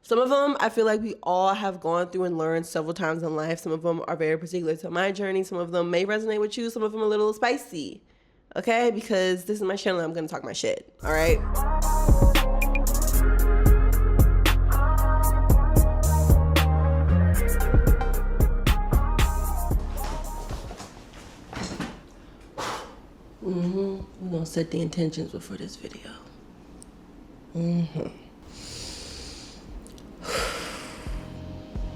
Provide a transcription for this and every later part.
Some of them I feel like we all have gone through and learned several times in life. Some of them are very particular to my journey. Some of them may resonate with you. Some of them are a little spicy. Okay? Because this is my channel and I'm going to talk my shit. All right? We're going to set the intentions before this video.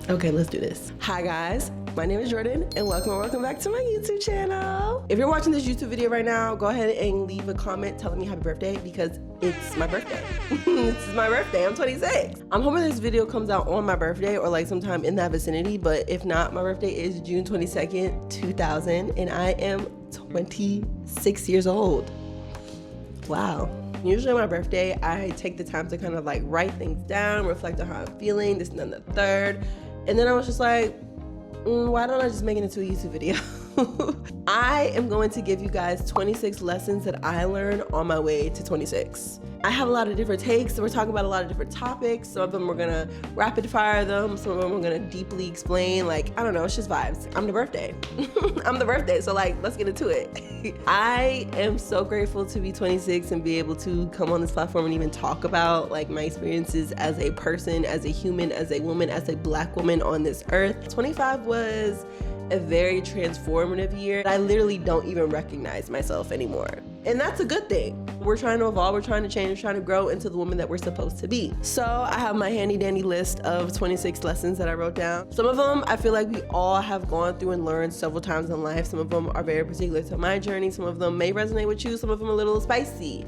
Okay, let's do this. Hi guys, my name is Jordan and welcome back to my YouTube channel. If you're watching this YouTube video right now, go ahead and leave a comment telling me happy birthday because it's my birthday. This is my birthday, I'm 26. I'm hoping this video comes out on my birthday or like sometime in that vicinity, but if not, my birthday is June 22nd, 2000 and I am 26 years old. Wow. Usually on my birthday, I take the time to kind of like write things down, reflect on how I'm feeling, this and then the third. And then I was just like, why don't I just make it into a YouTube video? I am going to give you guys 26 lessons that I learned on my way to 26. I have a lot of different takes, so we're talking about a lot of different topics. Some of them we're gonna rapid fire them, some of them we're gonna deeply explain. Like, I don't know, it's just vibes. I'm the birthday. I'm the birthday, so like, let's get into it. I am so grateful to be 26 and be able to come on this platform and even talk about like my experiences as a person, as a human, as a woman, as a Black woman on this earth. 25 was a very transformative year. I literally don't even recognize myself anymore. And that's a good thing. We're trying to evolve, we're trying to change, we're trying to grow into the woman that we're supposed to be. So I have my handy dandy list of 26 lessons that I wrote down. Some of them I feel like we all have gone through and learned several times in life. Some of them are very particular to my journey. Some of them may resonate with you. Some of them are a little spicy.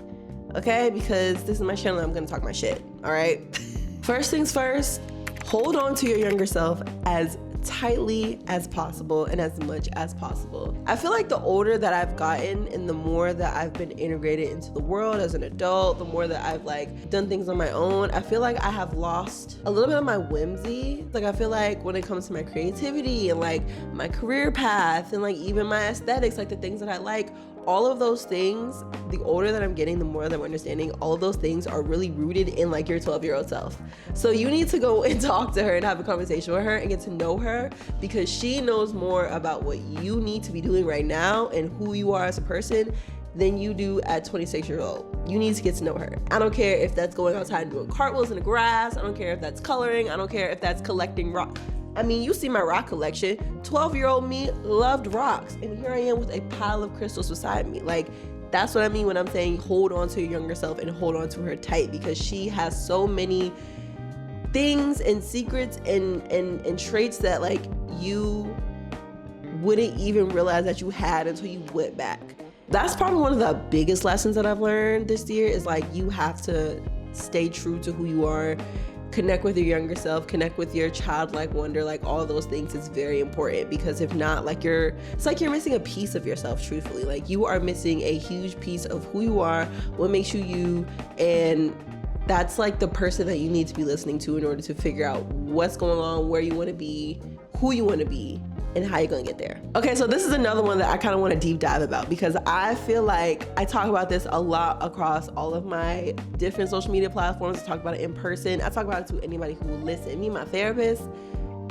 Okay? Because this is my channel and I'm gonna talk my shit. All right? First things first, hold on to your younger self as tightly as possible and as much as possible. I feel like the older that I've gotten and the more that I've been integrated into the world as an adult, the more that I've like done things on my own, I feel like I have lost a little bit of my whimsy. Like I feel like when it comes to my creativity and like my career path and like even my aesthetics, like the things that I like, all of those things, the older that I'm getting, the more that I'm understanding, all of those things are really rooted in like your 12-year-old self. So you need to go and talk to her and have a conversation with her and get to know her because she knows more about what you need to be doing right now and who you are as a person than you do at 26 years old. You need to get to know her. I don't care if that's going outside and doing cartwheels in the grass. I don't care if that's coloring. I don't care if that's collecting rock. I mean, you see my rock collection. 12-year-old me loved rocks. And here I am with a pile of crystals beside me. Like, that's what I mean when I'm saying hold on to your younger self and hold on to her tight because she has so many things and secrets and traits that like you wouldn't even realize that you had until you went back. That's probably one of the biggest lessons that I've learned this year is like you have to stay true to who you are. Connect with your younger self, connect with your childlike wonder, like all those things is very important because if not, like it's like you're missing a piece of yourself, truthfully. Like you are missing a huge piece of who you are, what makes you you, and that's like the person that you need to be listening to in order to figure out what's going on, where you want to be, who you want to be, and how you're gonna get there. Okay, so this is another one that I kind of want to deep dive about because I feel like I talk about this a lot across all of my different social media platforms. I talk about it in person. I talk about it to anybody who will listen. Me, my therapist,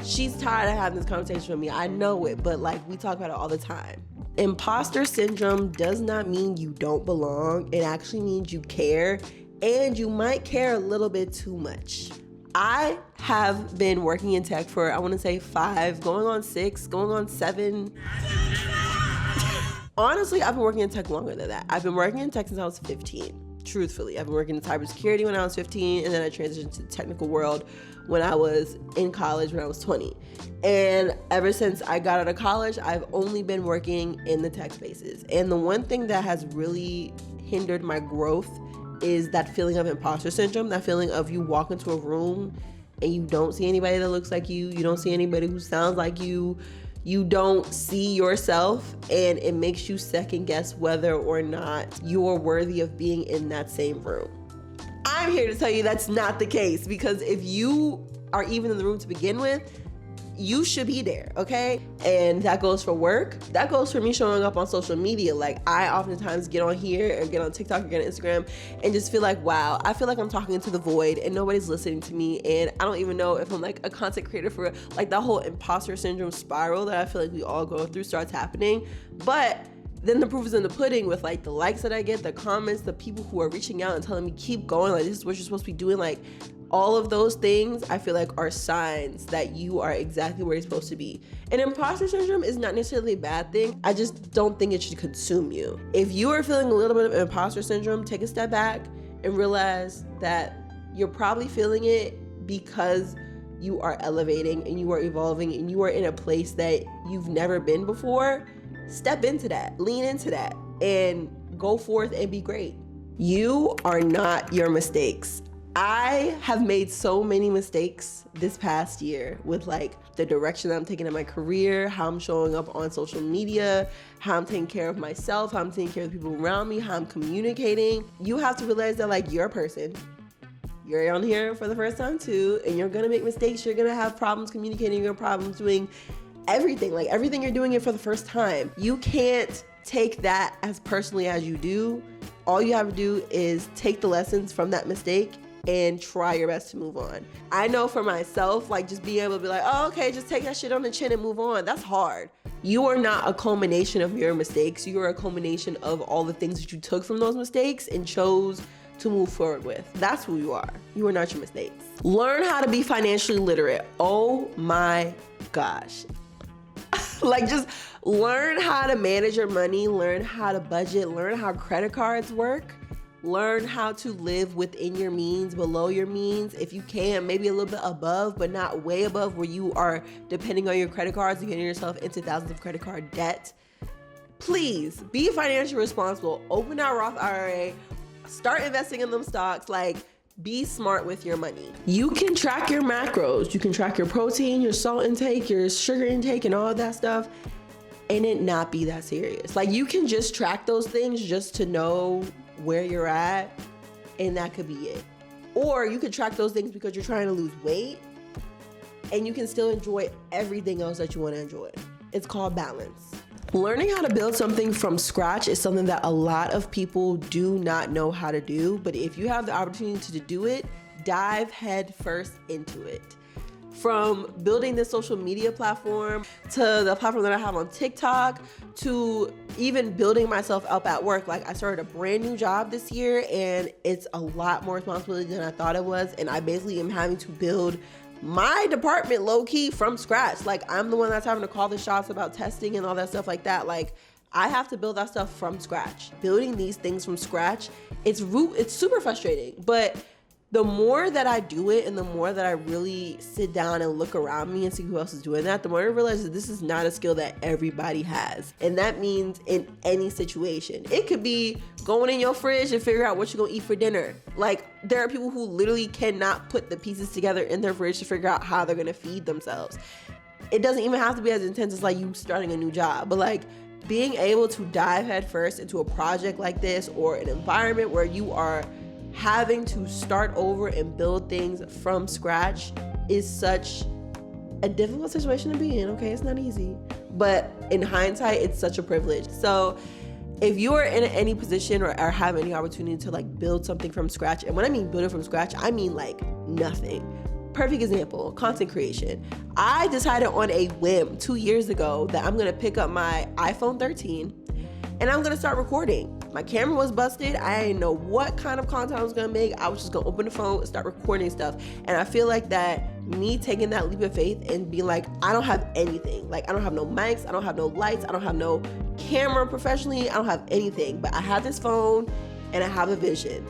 she's tired of having this conversation with me. I know it, but like we talk about it all the time. Imposter syndrome does not mean you don't belong. It actually means you care, and you might care a little bit too much. I have been working in tech for, I want to say 5, going on 6, going on 7. Honestly, I've been working in tech longer than that. I've been working in tech since I was 15. Truthfully, I've been working in cybersecurity when I was 15, and then I transitioned to the technical world when I was in college when I was 20. And ever since I got out of college, I've only been working in the tech spaces. And the one thing that has really hindered my growth is that feeling of imposter syndrome, that feeling of you walk into a room and you don't see anybody that looks like you don't see anybody who sounds like you don't see yourself, and it makes you second guess whether or not you're worthy of being in that same room. I'm here to tell you that's not the case, because if you are even in the room to begin with, you should be there, okay? And that goes for work. That goes for me showing up on social media. Like, I oftentimes get on here or get on TikTok or get on Instagram and just feel like, wow, I feel like I'm talking to the void and nobody's listening to me. And I don't even know if I'm like a content creator for like that whole imposter syndrome spiral that I feel like we all go through starts happening. But then the proof is in the pudding with like the likes that I get, the comments, the people who are reaching out and telling me keep going, like this is what you're supposed to be doing. Like all of those things I feel like are signs that you are exactly where you're supposed to be. And imposter syndrome is not necessarily a bad thing. I just don't think it should consume you. If you are feeling a little bit of imposter syndrome, take a step back and realize that you're probably feeling it because you are elevating and you are evolving and you are in a place that you've never been before. Step into that, lean into that, and go forth and be great. You are not your mistakes. I have made so many mistakes this past year with like the direction that I'm taking in my career, how I'm showing up on social media, how I'm taking care of myself, how I'm taking care of the people around me, how I'm communicating. You have to realize that like you're a person. You're on here for the first time too, and you're gonna make mistakes. You're gonna have problems communicating, your problems doing everything. Like everything, you're doing it for the first time. You can't take that as personally as you do. All you have to do is take the lessons from that mistake and try your best to move on. I know for myself, like just being able to be like, oh, okay, just take that shit on the chin and move on. That's hard. You are not a culmination of your mistakes. You are a culmination of all the things that you took from those mistakes and chose to move forward with. That's who you are. You are not your mistakes. Learn how to be financially literate. Oh my gosh. Like just learn how to manage your money, learn how to budget, learn how credit cards work, learn how to live within your means, below your means. If you can, maybe a little bit above, but not way above where you are depending on your credit cards and getting yourself into thousands of credit card debt. Please be financially responsible. Open that Roth IRA, start investing in them stocks. Like, be smart with your money. You can track your macros. You can track your protein, your salt intake, your sugar intake, and all of that stuff, and it not be that serious. Like, you can just track those things just to know where you're at, and that could be it. Or you could track those things because you're trying to lose weight, and you can still enjoy everything else that you want to enjoy. It's called balance. Learning how to build something from scratch is something that a lot of people do not know how to do, but if you have the opportunity to do it, dive head first into it. From building this social media platform to the platform that I have on TikTok to even building myself up at work. Like, I started a brand new job this year and it's a lot more responsibility than I thought it was, and I basically am having to build my department low-key from scratch. Like, I'm the one that's having to call the shots about testing and all that stuff like that. Like, I have to build that stuff from scratch. Building these things from scratch, it's super frustrating. But the more that I do it and the more that I really sit down and look around me and see who else is doing that, the more I realize that this is not a skill that everybody has. And that means in any situation. It could be going in your fridge and figure out what you're gonna eat for dinner. Like, there are people who literally cannot put the pieces together in their fridge to figure out how they're gonna feed themselves. It doesn't even have to be as intense as like you starting a new job, but like being able to dive head first into a project like this or an environment where you are having to start over and build things from scratch is such a difficult situation to be in. Okay, it's not easy, but in hindsight, it's such a privilege. So if you are in any position or have any opportunity to like build something from scratch, and when I mean build it from scratch, I mean like nothing. Perfect example, content creation. I decided on a whim 2 years ago that I'm gonna pick up my iPhone 13 and I'm gonna start recording. My camera was busted. I didn't know what kind of content I was gonna make. I was just gonna open the phone and start recording stuff. And I feel like that me taking that leap of faith and being like, I don't have anything. Like, I don't have no mics, I don't have no lights, I don't have no camera professionally, I don't have anything. But I have this phone and I have a vision.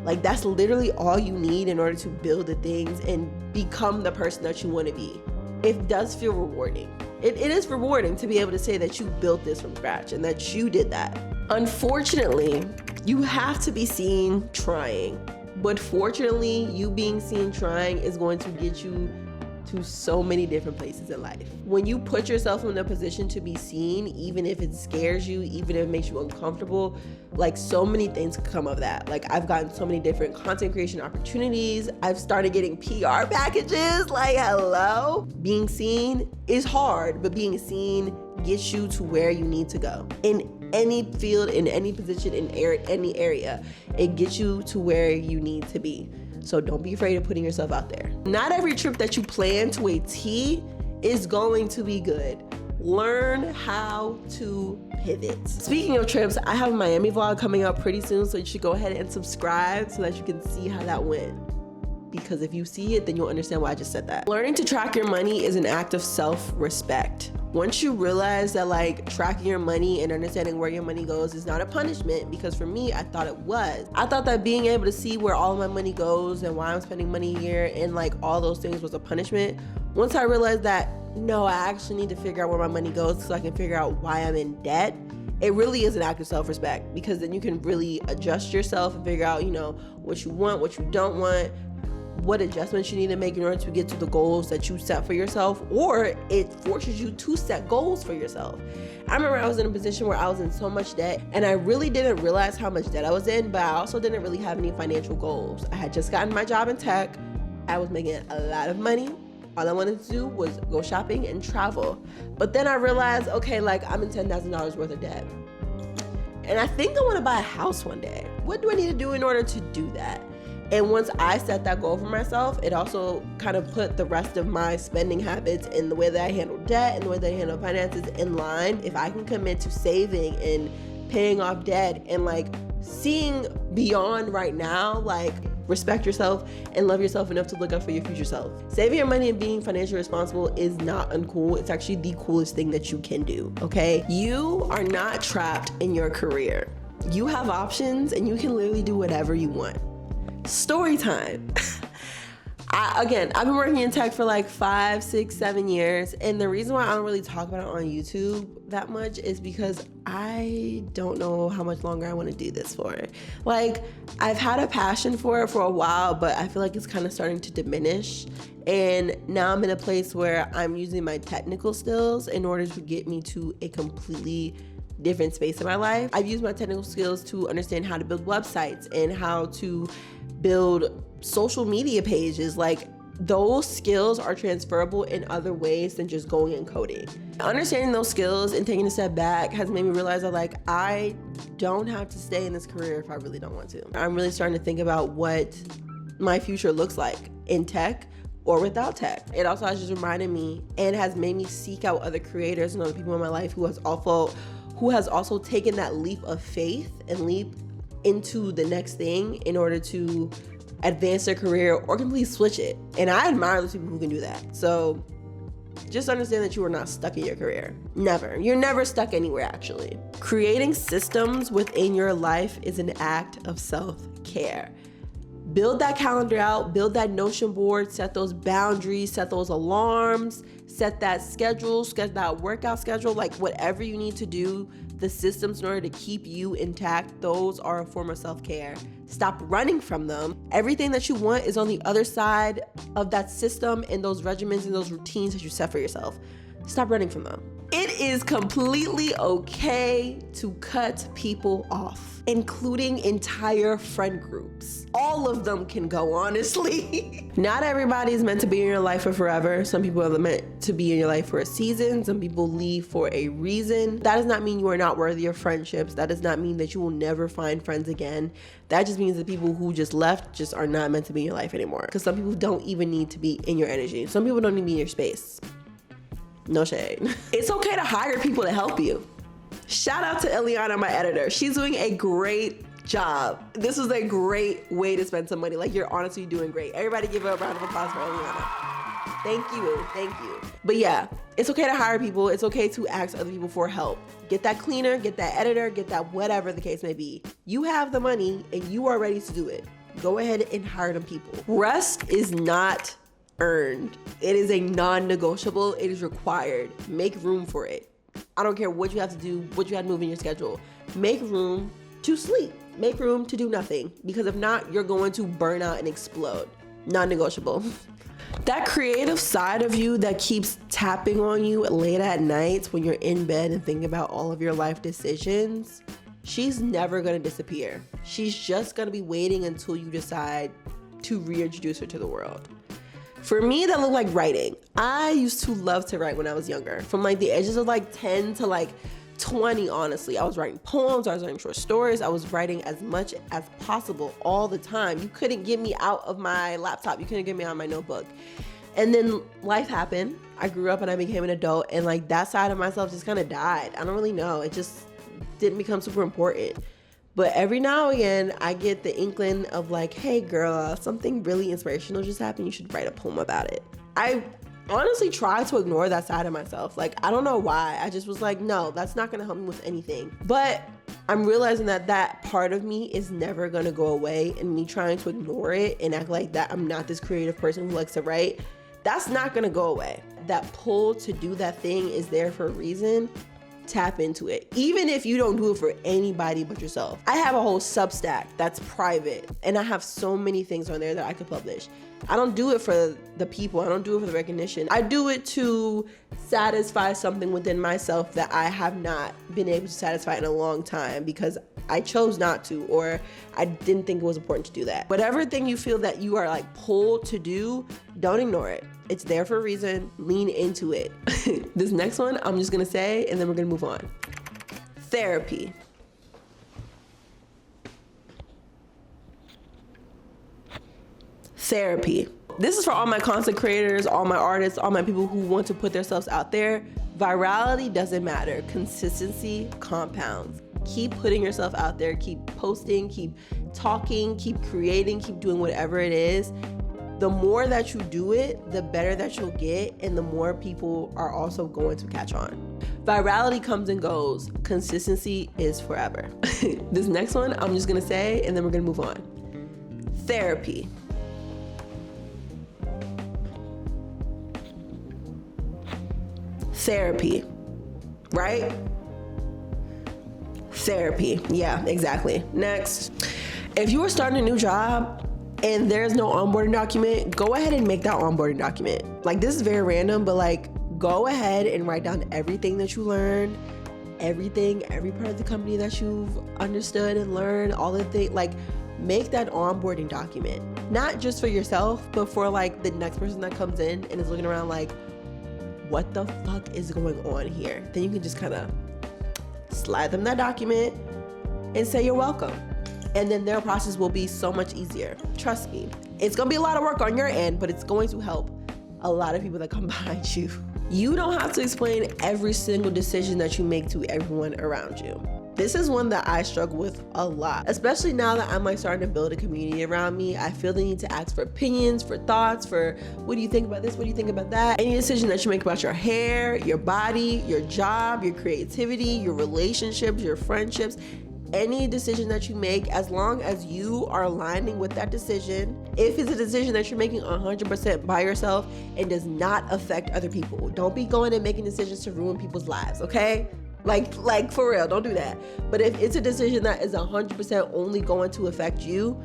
Like, that's literally all you need in order to build the things and become the person that you wanna be. It does feel rewarding. It is rewarding to be able to say that you built this from scratch and that you did that. Unfortunately, you have to be seen trying. But fortunately, you being seen trying is going to get you to so many different places in life. When you put yourself in a position to be seen, even if it scares you, even if it makes you uncomfortable, like so many things come of that. Like I've gotten so many different content creation opportunities. I've started getting PR packages, like hello. Being seen is hard, but being seen gets you to where you need to go. In any field, in any position, in any area, it gets you to where you need to be. So don't be afraid of putting yourself out there. Not every trip that you plan to a T is going to be good. Learn how to pivot. Speaking of trips, I have a Miami vlog coming up pretty soon, so you should go ahead and subscribe so that you can see how that went. Because if you see it, then you'll understand why I just said that. Learning to track your money is an act of self-respect. Once you realize that like tracking your money and understanding where your money goes is not a punishment, because for me, I thought it was. I thought that being able to see where all of my money goes and why I'm spending money here and like all those things was a punishment. Once I realized that, no, I actually need to figure out where my money goes so I can figure out why I'm in debt, it really is an act of self-respect, because then you can really adjust yourself and figure out, you know, what you want, what you don't want, what adjustments you need to make in order to get to the goals that you set for yourself, or it forces you to set goals for yourself. I remember I was in a position where I was in so much debt and I really didn't realize how much debt I was in, but I also didn't really have any financial goals. I had just gotten my job in tech. I was making a lot of money. All I wanted to do was go shopping and travel. But then I realized, okay, like I'm in $10,000 worth of debt. And I think I want to buy a house one day. What do I need to do in order to do that? And once I set that goal for myself, it also kind of put the rest of my spending habits and the way that I handle debt and the way that I handle finances in line. If I can commit to saving and paying off debt and like seeing beyond right now, like respect yourself and love yourself enough to look out for your future self. Saving your money and being financially responsible is not uncool. It's actually the coolest thing that you can do, okay? You are not trapped in your career. You have options and you can literally do whatever you want. Story time. I've been working in tech for like 5, 6, 7 years. And the reason why I don't really talk about it on YouTube that much is because I don't know how much longer I want to do this for. Like, I've had a passion for it for a while, but I feel like it's kind of starting to diminish. And now I'm in a place where I'm using my technical skills in order to get me to a completely different space in my life. I've used my technical skills to understand how to build websites and how to build social media pages. Like, those skills are transferable in other ways than just going and coding. Understanding those skills and taking a step back has made me realize that like I don't have to stay in this career if I really don't want to. I'm really starting to think about what my future looks like in tech or without tech. It also has just reminded me and has made me seek out other creators and other people in my life who has also taken that leap of faith and leap into the next thing in order to advance their career or completely switch it. And I admire those people who can do that. So just understand that you are not stuck in your career. Never. You're never stuck anywhere, actually. Creating systems within your life is an act of self-care. Build that calendar out, build that Notion board, set those boundaries, set those alarms, set that schedule, set that workout schedule, like whatever you need to do, the systems in order to keep you intact, those are a form of self-care. Stop running from them. Everything that you want is on the other side of that system and those regimens and those routines that you set for yourself. Stop running from them. It is completely okay to cut people off, including entire friend groups. All of them can go, honestly. Not everybody is meant to be in your life for forever. Some people are meant to be in your life for a season. Some people leave for a reason. That does not mean you are not worthy of friendships. That does not mean that you will never find friends again. That just means that people who just left just are not meant to be in your life anymore. Because some people don't even need to be in your energy. Some people don't need to be in your space. No shade. It's okay to hire people to help you. Shout out to Eliana, my editor. She's doing a great job. This is a great way to spend some money. Like, you're honestly doing great. Everybody give her a round of applause for Eliana. Thank you. But yeah, it's okay to hire people. It's okay to ask other people for help. Get that cleaner, get that editor, get that whatever the case may be. You have the money and you are ready to do it. Go ahead and hire them people. Rest is not earned. It is a non-negotiable. It is required. Make room for it. I don't care what you have to do, what you have to move in your schedule. Make room to sleep. Make room to do nothing. Because if not, you're going to burn out and explode. Non-negotiable. That creative side of you that keeps tapping on you late at night when you're in bed and thinking about all of your life decisions, she's never gonna disappear. She's just gonna be waiting until you decide to reintroduce her to the world. For me, that looked like writing. I used to love to write when I was younger. From like the ages of like 10 to like 20, honestly. I was writing poems, I was writing short stories, I was writing as much as possible all the time. You couldn't get me out of my laptop, you couldn't get me out of my notebook. And then life happened. I grew up and I became an adult, and like that side of myself just kind of died. I don't really know. It just didn't become super important. But every now and again, I get the inkling of like, hey girl, something really inspirational just happened. You should write a poem about it. I honestly try to ignore that side of myself. Like, I don't know why. I just was like, no, that's not gonna help me with anything. But I'm realizing that that part of me is never gonna go away, and me trying to ignore it and act like that I'm not this creative person who likes to write, that's not gonna go away. That pull to do that thing is there for a reason. Tap into it. Even if you don't do it for anybody but yourself. I have a whole Substack that's private, and I have so many things on there that I could publish. I don't do it for the people. I don't do it for the recognition. I do it to satisfy something within myself that I have not been able to satisfy in a long time because I chose not to, or I didn't think it was important to do that. Whatever thing you feel that you are like pulled to do, don't ignore it. It's there for a reason. Lean into it. This next one, I'm just gonna say, and then we're gonna move on. Therapy. Therapy. This is for all my content creators, all my artists, all my people who want to put themselves out there. Virality doesn't matter. Consistency compounds. Keep putting yourself out there. Keep posting, keep talking, keep creating, keep doing whatever it is. The more that you do it, the better that you'll get, and the more people are also going to catch on. Virality comes and goes. Consistency is forever. This next one, I'm just gonna say, and then we're gonna move on. Therapy. Therapy, right? Therapy, yeah, exactly. Next, if you are starting a new job and there's no onboarding document, go ahead and make that onboarding document. Like, this is very random, but like, go ahead and write down everything that you learned, every part of the company that you've understood and learned, all the things, like, make that onboarding document, not just for yourself, but for like the next person that comes in and is looking around like, what the fuck is going on here? Then you can just kind of slide them that document and say you're welcome. And then their process will be so much easier. Trust me. It's gonna be a lot of work on your end, but it's going to help a lot of people that come behind you. You don't have to explain every single decision that you make to everyone around you. This is one that I struggle with a lot, especially now that I'm like starting to build a community around me. I feel the need to ask for opinions, for thoughts, for what do you think about this? What do you think about that? Any decision that you make about your hair, your body, your job, your creativity, your relationships, your friendships, any decision that you make, as long as you are aligning with that decision, if it's a decision that you're making 100% by yourself and does not affect other people. Don't be going and making decisions to ruin people's lives, okay? Like for real, don't do that. But if it's a decision that is 100% only going to affect you,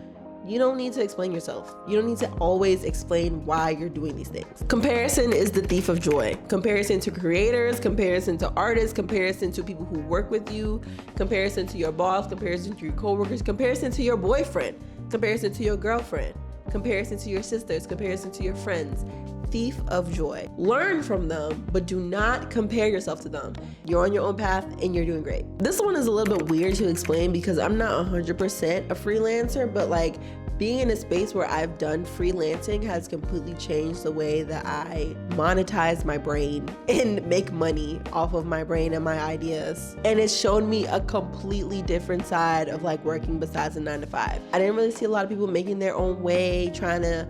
you don't need to explain yourself. You don't need to always explain why you're doing these things. Comparison is the thief of joy. Comparison to creators, comparison to artists, comparison to people who work with you, comparison to your boss, comparison to your coworkers, comparison to your boyfriend, comparison to your girlfriend, comparison to your sisters, comparison to your friends. Thief of joy. Learn from them, but do not compare yourself to them. You're on your own path and you're doing great. This one is a little bit weird to explain because I'm not 100% a freelancer, but like being in a space where I've done freelancing has completely changed the way that I monetize my brain and make money off of my brain and my ideas. And it's shown me a completely different side of like working besides a 9-to-5. I didn't really see a lot of people making their own way, trying to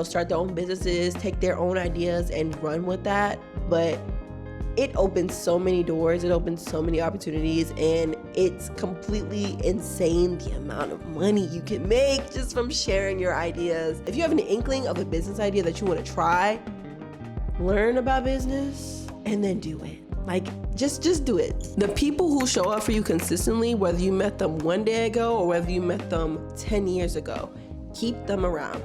start their own businesses, take their own ideas and run with that. But it opens so many doors, it opens so many opportunities, and it's completely insane the amount of money you can make just from sharing your ideas. If you have an inkling of a business idea that you want to try, learn about business and then do it. Like, just do it. The people who show up for you consistently, whether you met them one day ago or whether you met them 10 years ago, keep them around.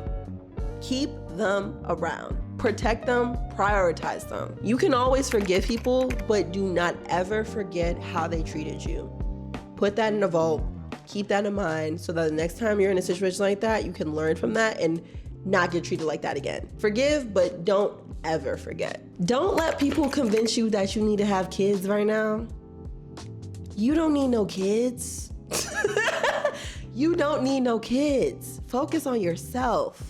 Keep them around. Protect them, prioritize them. You can always forgive people, but do not ever forget how they treated you. Put that in a vault, keep that in mind so that the next time you're in a situation like that, you can learn from that and not get treated like that again. Forgive, but don't ever forget. Don't let people convince you that you need to have kids right now. You don't need no kids. You don't need no kids. Focus on yourself.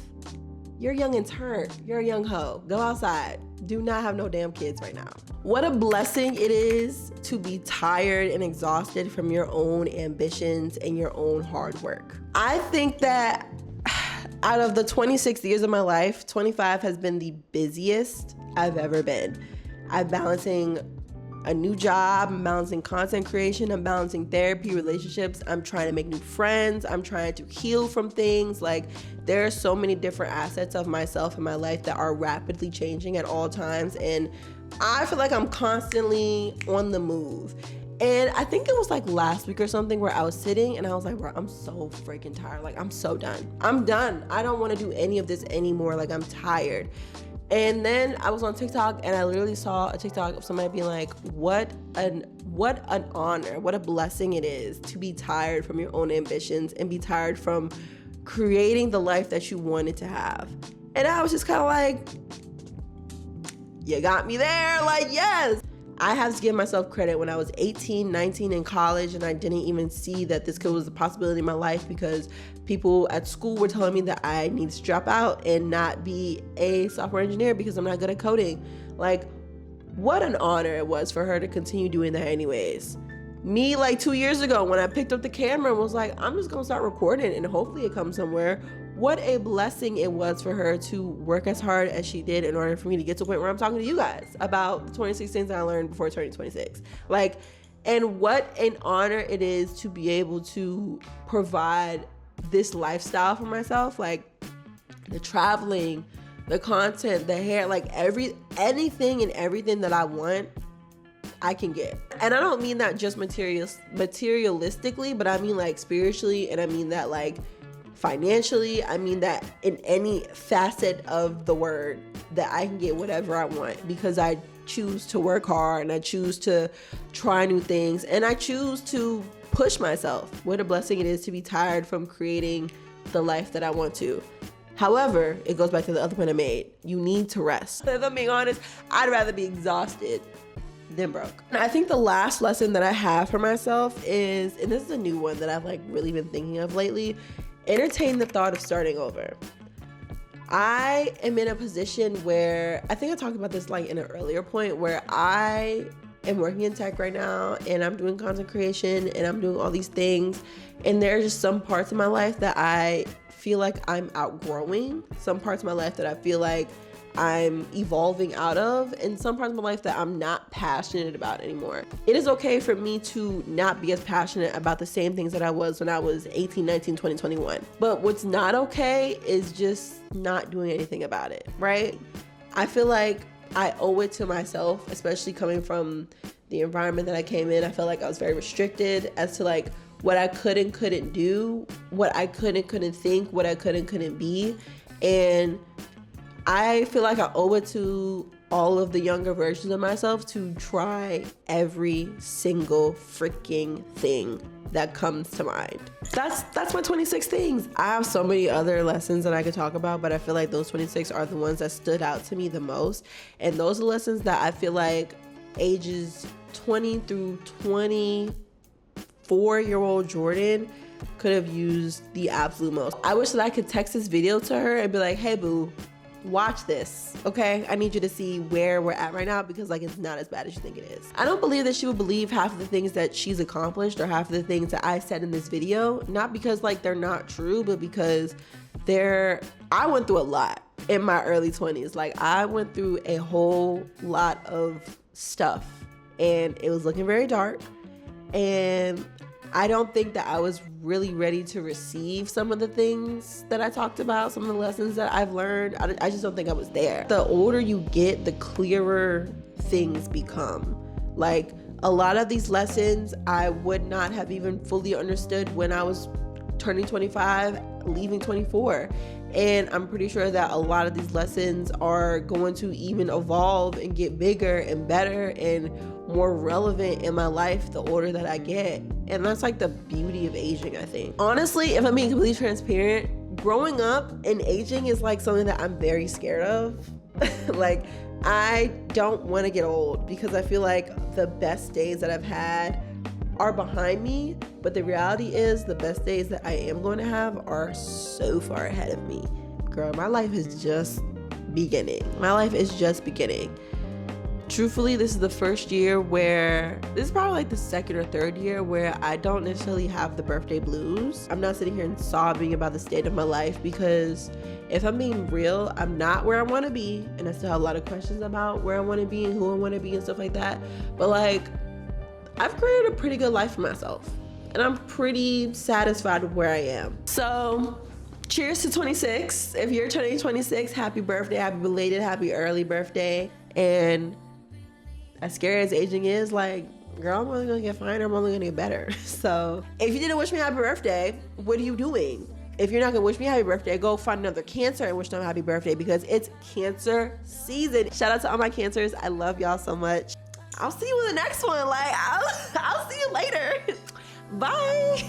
You're young and turned. You're a young hoe. Go outside. Do not have no damn kids right now. What a blessing it is to be tired and exhausted from your own ambitions and your own hard work. I think that out of the 26 years of my life, 25 has been the busiest I've ever been. I'm balancing a new job, I'm balancing content creation, I'm balancing therapy, relationships, I'm trying to make new friends, I'm trying to heal from things. Like, there are so many different assets of myself in my life that are rapidly changing at all times, and I feel like I'm constantly on the move. And I think it was like last week or something where I was sitting and I was like, bro, I'm so freaking tired. Like, I'm so done. I'm done. I don't want to do any of this anymore. Like, I'm tired. And then I was on TikTok and I literally saw a TikTok of somebody being like, what an honor, what a blessing it is to be tired from your own ambitions and be tired from creating the life that you wanted to have. And I was just kind of like, you got me there. Like, yes. I have to give myself credit. When I was 18, 19 in college, and I didn't even see that this was a possibility in my life because people at school were telling me that I needed to drop out and not be a software engineer because I'm not good at coding. Like, what an honor it was for her to continue doing that anyways. Me, like 2 years ago, when I picked up the camera and was like, I'm just gonna start recording and hopefully it comes somewhere. What a blessing it was for her to work as hard as she did in order for me to get to a point where I'm talking to you guys about the 26 things that I learned before turning 26. Like, and what an honor it is to be able to provide this lifestyle for myself. Like, the traveling, the content, the hair, like anything and everything that I want, I can get. And I don't mean that just materialistically, but I mean like spiritually, and I mean that like financially. I mean that in any facet of the word, that I can get whatever I want because I choose to work hard and I choose to try new things and I choose to push myself. What a blessing it is to be tired from creating the life that I want to. However, it goes back to the other point I made. You need to rest. If I'm being honest, I'd rather be exhausted than broke. And I think the last lesson that I have for myself is, and this is a new one that I've like really been thinking of lately, entertain the thought of starting over. I am in a position where, I think I talked about this like in an earlier point, where I am working in tech right now and I'm doing content creation and I'm doing all these things. And there are just some parts of my life that I feel like I'm outgrowing, some parts of my life that I feel like I'm evolving out of, and some parts of my life that I'm not passionate about anymore. It is okay for me to not be as passionate about the same things that I was when I was 18, 19, 20, 21. But what's not okay is just not doing anything about it, right? I feel like I owe it to myself, especially coming from the environment that I came in. I felt like I was very restricted as to like what I could and couldn't do, what I could and couldn't think, what I could and couldn't be. And I feel like I owe it to all of the younger versions of myself to try every single freaking thing that comes to mind. That's my 26 things. I have so many other lessons that I could talk about, but I feel like those 26 are the ones that stood out to me the most. And those are lessons that I feel like ages 20 through 24-year-old Jordan could have used the absolute most. I wish that I could text this video to her and be like, hey boo, watch this, okay? I need you to see where we're at right now because like it's not as bad as you think it is. I don't believe that she would believe half of the things that she's accomplished or half of the things that I said in this video, not because like they're not true, but because I went through a lot in my early 20s. Like, I went through a whole lot of stuff and it was looking very dark, and I don't think that I was really ready to receive some of the things that I talked about, some of the lessons that I've learned. I just don't think I was there. The older you get, the clearer things become. Like, a lot of these lessons I would not have even fully understood when I was turning 25, leaving 24. And I'm pretty sure that a lot of these lessons are going to even evolve and get bigger and better and more relevant in my life the older that I get. And that's like the beauty of aging, I think. Honestly, if I'm being completely transparent, growing up and aging is like something that I'm very scared of. Like, I don't want to get old because I feel like the best days that I've had are behind me, but the reality is the best days that I am going to have are so far ahead of me. Girl, my life is just beginning. My life is just beginning. Truthfully, this is the first year where, this is probably like the second or third year where I don't necessarily have the birthday blues. I'm not sitting here and sobbing about the state of my life because if I'm being real, I'm not where I want to be, and I still have a lot of questions about where I want to be and who I want to be and stuff like that. But like, I've created a pretty good life for myself, and I'm pretty satisfied with where I am. So cheers to 26. If you're turning 26, happy birthday, happy belated, happy early birthday. And as scary as aging is, like, girl, I'm only gonna get finer, I'm only gonna get better. So if you didn't wish me happy birthday, what are you doing? If you're not gonna wish me happy birthday, go find another Cancer and wish them happy birthday because it's Cancer season. Shout out to all my Cancers. I love y'all so much. I'll see you in the next one. Like, I'll see you later. Bye.